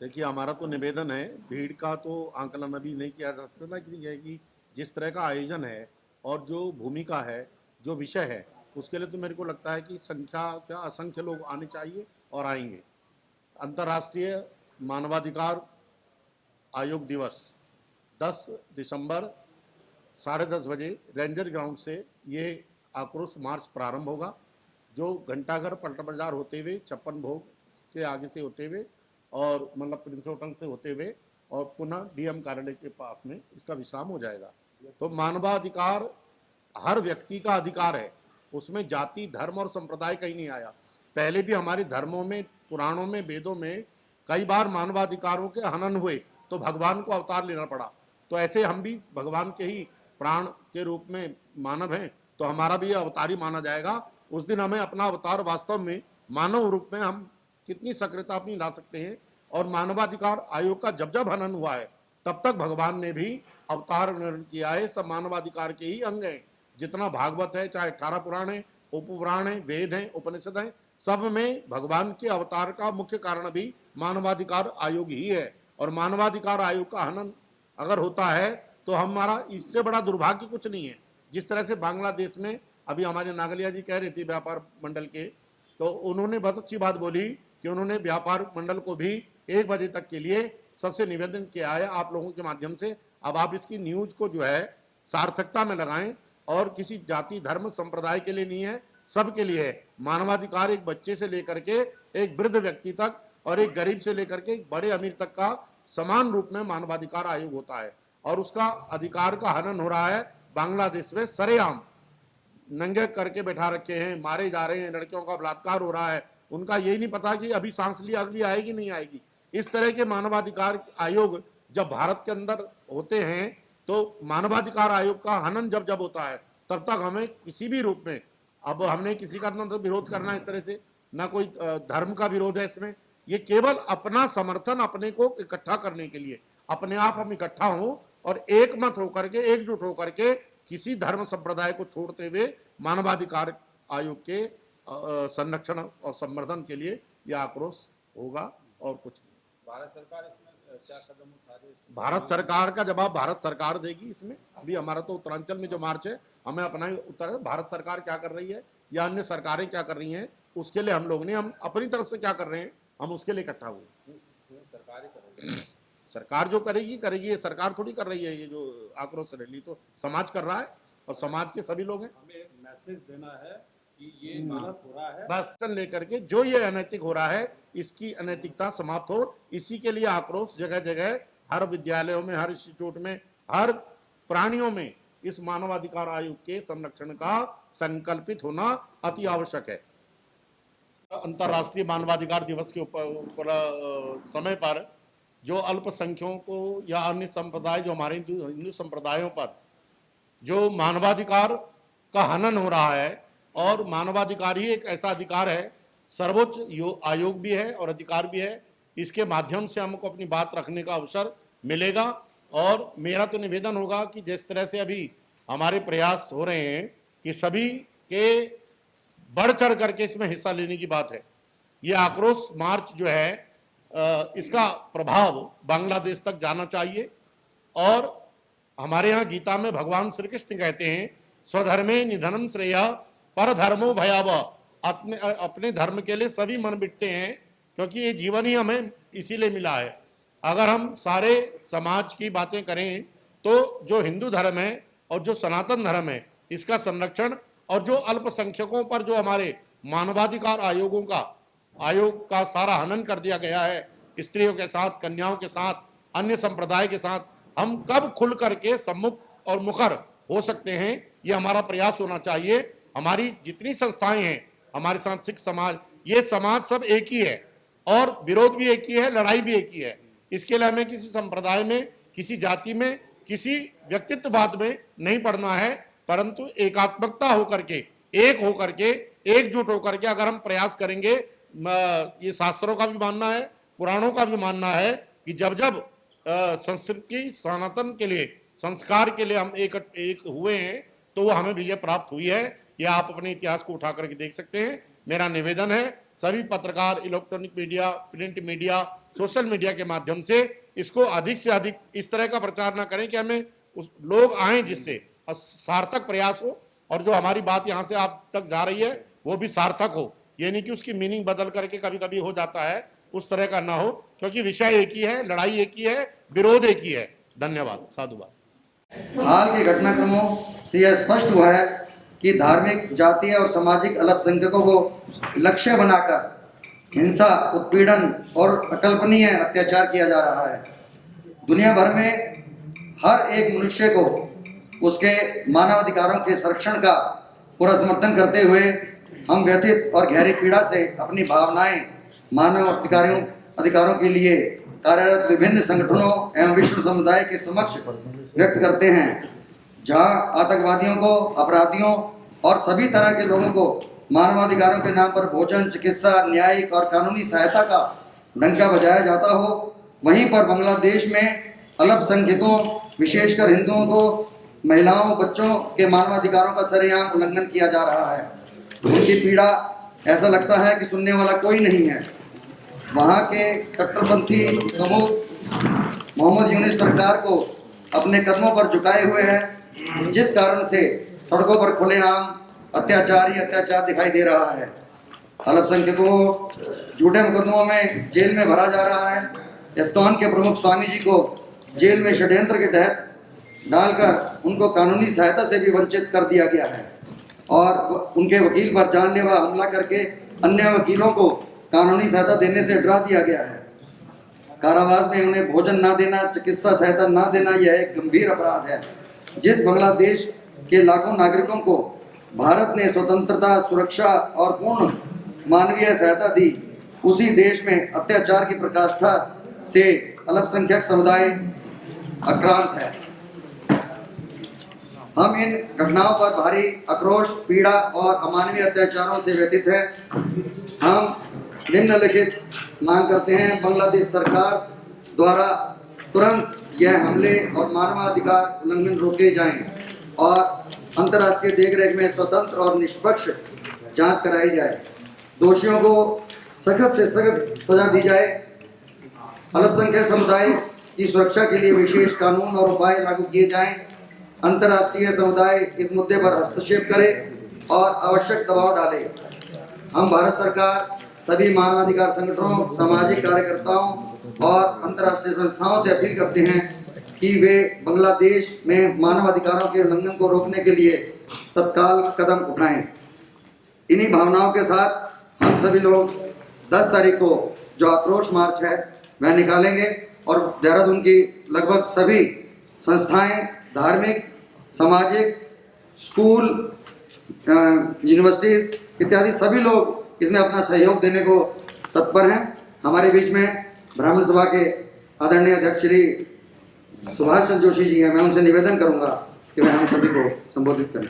देखिए, हमारा तो निवेदन है, भीड़ का तो आंकलन अभी नहीं किया जा सकता कि जिस तरह का आयोजन है और जो भूमिका है, जो विषय है, उसके लिए तो मेरे को लगता है कि संख्या क्या असंख्य लोग आने चाहिए और आएंगे। अंतर्राष्ट्रीय मानवाधिकार आयोग दिवस 10 दिसंबर 10:30 बजे रेंजर ग्राउंड से ये आक्रोश मार्च प्रारंभ होगा, जो घंटाघर पलटा बाजार होते हुए छप्पन भोग के आगे से होते हुए और मतलब प्रिंस होटल से होते हुए और पुनः डीएम कार्यालय के पास में इसका विश्राम हो जाएगा। तो मानवाधिकार हर व्यक्ति का अधिकार है, उसमें जाति धर्म और संप्रदाय कहीं नहीं आया। पहले भी हमारे धर्मों में, पुराणों में, वेदों में कई बार मानवाधिकारों के हनन हुए तो भगवान को अवतार लेना पड़ा। तो ऐसे हम भी भगवान के ही प्राण के रूप में मानव हैं, तो हमारा भी अवतार ही माना जाएगा। उस दिन हमें अपना अवतार वास्तव में मानव रूप में हम कितनी सक्रियता अपनी ला सकते हैं। और मानवाधिकार आयोग का जब जब हनन हुआ है तब तक भगवान ने भी अवतार निर्णय किया है। सब मानवाधिकार के ही अंग हैं। जितना भागवत है, चाहे 18 पुराण है, उपपुराण है, वेद है, उपनिषद है, सब में भगवान के अवतार का मुख्य कारण भी मानवाधिकार आयोग ही है। और मानवाधिकार आयोग का हनन अगर होता है तो हमारा इससे बड़ा दुर्भाग्य कुछ नहीं है। जिस तरह से बांग्लादेश में अभी हमारे नागलिया जी कह रहे थे व्यापार मंडल के, तो उन्होंने बहुत अच्छी बात बोली कि उन्होंने व्यापार मंडल को भी 1 बजे तक के लिए सबसे निवेदन किया है आप लोगों के माध्यम से, अब आप इसकी न्यूज को जो है सार्थकता में लगाएं। और किसी जाति धर्म संप्रदाय के लिए नहीं है, सबके लिए है। मानवाधिकार एक बच्चे से लेकर के एक वृद्ध व्यक्ति तक और एक गरीब से लेकर के एक बड़े अमीर तक का समान रूप में मानवाधिकार आयोग होता है। और उसका अधिकार का हनन हो रहा है बांग्लादेश में सरेआम। नंगे करके बैठा रखे हैं, मारे जा रहे हैं, लड़कियों का बलात्कार हो रहा है। उनका यही नहीं पता कि अभी सांस ली अगली आएगी नहीं आएगी। इस तरह के मानवाधिकार आयोग जब भारत के अंदर होते हैं तो मानवाधिकार आयोग का हनन जब जब होता है तब तक हमें किसी भी रूप में, अब हमने किसी का ना तो विरोध करना इस तरह से, ना कोई धर्म का विरोध है इसमें, ये केवल अपना समर्थन अपने को इकट्ठा करने के लिए अपने आप हम इकट्ठा हों और एक मत होकर के, एकजुट होकर के किसी धर्म संप्रदाय को छोड़ते हुए मानवाधिकार आयोग के संरक्षण और संवर्धन के लिए यह आक्रोश होगा और कुछ नहीं। भारत सरकार इसमें क्या कदम उठा रही है? भारत सरकार का जवाब भारत सरकार देगी इसमें। अभी हमारा तो उत्तरांचल में जो मार्च है हमें अपना ही उत्तर है। भारत सरकार क्या कर रही है या अन्य सरकारें क्या कर रही हैं उसके लिए हम लोग ने, हम अपनी तरफ से क्या कर रहे हैं हम उसके लिए इकट्ठा हुए। सरकार ही करेगी, सरकार जो करेगी करेगी, ये सरकार थोड़ी कर रही है। ये जो आक्रोश रैली तो समाज कर रहा है और समाज के सभी लोग हैं। हमें एक मैसेज देना है कि ये गलत हो रहा है। बस लेकर के जो ये अनैतिक हो रहा है इसकी अनैतिकता समाप्त हो, इसी के लिए आक्रोश जगह जगह, हर विद्यालयों में, हर इंस्टीट्यूट में, हर प्राणियों में इस मानवाधिकार आयोग के संरक्षण का संकल्पित होना अति आवश्यक है। अंतर्राष्ट्रीय मानवाधिकार दिवस के ऊपर समय पर जो अल्पसंख्यकों को या अन्य संप्रदाय जो हमारे हिंदू संप्रदायों पर जो मानवाधिकार का हनन हो रहा है, और मानवाधिकार ही एक ऐसा अधिकार है, सर्वोच्च आयोग भी है और अधिकार भी है, इसके माध्यम से हमको अपनी बात रखने का अवसर मिलेगा। और मेरा तो निवेदन होगा कि जिस तरह से अभी हमारे प्रयास हो रहे हैं कि सभी के बढ़ चढ़ करके इसमें हिस्सा लेने की बात है। ये आक्रोश मार्च जो है इसका प्रभाव बांग्लादेश तक जाना चाहिए। और हमारे यहाँ गीता में भगवान श्री कृष्ण कहते हैं स्वधर्मे निधनम श्रेय पर धर्मो भयावह, अपने धर्म के लिए सभी मन बिटते हैं, क्योंकि ये जीवन ही हमें इसीलिए मिला है। अगर हम सारे समाज की बातें करें तो जो हिंदू धर्म है और जो सनातन धर्म है इसका संरक्षण, और जो अल्पसंख्यकों पर जो हमारे मानवाधिकार आयोग का सारा हनन कर दिया गया है, स्त्रियों के साथ, कन्याओं के साथ, अन्य संप्रदाय के साथ, हम कब खुल करके सम्मुख और मुखर हो सकते हैं, ये हमारा प्रयास होना चाहिए। हमारी जितनी संस्थाएं हैं, हमारे साथ सिख समाज, ये समाज सब एक ही है और विरोध भी एक ही है, लड़ाई भी एक ही है। इसके लिए हमें किसी संप्रदाय में, किसी जाति में, किसी व्यक्तित्ववाद में नहीं पड़ना है, परंतु एकात्मकता होकर के, एक होकर के, एकजुट होकर के अगर हम प्रयास करेंगे, ये शास्त्रों का भी मानना है, पुराणों का भी मानना है कि जब जब संस्कृति सनातन के लिए, संस्कार के लिए हम एक हुए हैं तो वो हमें विजय प्राप्त हुई है। ये आप अपने इतिहास को उठा करके देख सकते हैं। मेरा निवेदन है सभी पत्रकार, electronic media, print media, social media के माध्यम से इसको अधिक से अधिक इस तरह का प्रचार ना करें कि हमें लोग आए, जिससे सार्थक प्रयास हो और जो हमारी बात यहाँ से आप तक जा रही है वो भी सार्थक हो। ये नहीं कि उसकी मीनिंग बदल करके कभी कभी हो जाता है, उस तरह का ना हो, क्योंकि विषय एक ही है, लड़ाई एक ही है, विरोध एक ही है। धन्यवाद, साधुवाद। हाल के घटनाक्रमों से यह स्पष्ट हुआ है कि धार्मिक, जातीय और सामाजिक अल्पसंख्यकों को लक्ष्य बनाकर हिंसा, उत्पीड़न और अकल्पनीय अत्याचार किया जा रहा है। दुनिया भर में हर एक मनुष्य को उसके मानवाधिकारों के संरक्षण का पूरा समर्थन करते हुए हम व्यथित और गहरी पीड़ा से अपनी भावनाएं मानव अधिकारों के लिए कार्यरत विभिन्न संगठनों एवं विश्व समुदाय के समक्ष व्यक्त करते हैं। जहां आतंकवादियों को, अपराधियों और सभी तरह के लोगों को मानवाधिकारों के नाम पर भोजन, चिकित्सा, न्यायिक और कानूनी सहायता का डंका बजाया जाता हो, वहीं पर बांग्लादेश में अल्पसंख्यकों, विशेषकर हिंदुओं को, महिलाओं, बच्चों के मानवाधिकारों का सरेआम उल्लंघन किया जा रहा है। उनकी पीड़ा ऐसा लगता है कि सुनने वाला कोई नहीं है। वहाँ के कट्टरपंथी समूह मोहम्मद यूनुस सरकार को अपने कदमों पर झुकाए हुए हैं, जिस कारण से सड़कों पर खुलेआम अत्याचार ही अत्याचार दिखाई दे रहा है। अल्पसंख्यकों को झूठे मुकदमों में जेल में भरा जा रहा है। इस्कॉन के प्रमुख स्वामी जी को जेल में षड्यंत्र के तहत डालकर उनको कानूनी सहायता से भी वंचित कर दिया गया है और उनके वकील पर जानलेवा हमला करके अन्य वकीलों को कानूनी सहायता देने से डरा दिया गया है। कारावास में उन्हें भोजन ना देना, चिकित्सा सहायता ना देना, यह एक गंभीर अपराध है। जिस बांग्लादेश के लाखों नागरिकों को भारत ने स्वतंत्रता, सुरक्षा और पूर्ण मानवीय सहायता दी, उसी देश में अत्याचार की प्रकाष्ठा से अल्पसंख्यक समुदाय आक्रांत है। हम इन घटनाओं पर भारी आक्रोश, पीड़ा और अमानवीय अत्याचारों से व्यथित हैं। हम निम्नलिखित मांग करते हैं, बांग्लादेश सरकार द्वारा तुरंत यह हमले और मानवाधिकार उल्लंघन रोके जाएं और अंतर्राष्ट्रीय देखरेख में स्वतंत्र और निष्पक्ष जांच कराई जाए। दोषियों को सख्त से सख्त सजा दी जाए। अल्पसंख्यक समुदाय की सुरक्षा के लिए विशेष कानून और उपाय लागू किए जाएं। अंतर्राष्ट्रीय समुदाय इस मुद्दे पर हस्तक्षेप करे और आवश्यक दबाव डाले। हम भारत सरकार, सभी मानवाधिकार संगठनों, सामाजिक कार्यकर्ताओं और अंतर्राष्ट्रीय संस्थाओं से अपील करते हैं कि वे बांग्लादेश में मानवाधिकारों के उल्लंघन को रोकने के लिए तत्काल कदम उठाएं। इन्हीं भावनाओं के साथ हम सभी लोग 10 तारीख को जो आक्रोश मार्च है वह निकालेंगे और देहरादून की लगभग सभी संस्थाएं, धार्मिक, सामाजिक, स्कूल, यूनिवर्सिटीज इत्यादि सभी लोग इसमें अपना सहयोग देने को तत्पर हैं। हमारे बीच में ब्राह्मण सभा के आदरणीय अध्यक्ष श्री सुभाष चंद्र जोशी जी हैं। मैं उनसे निवेदन करूंगा कि वह हम सभी को संबोधित करें।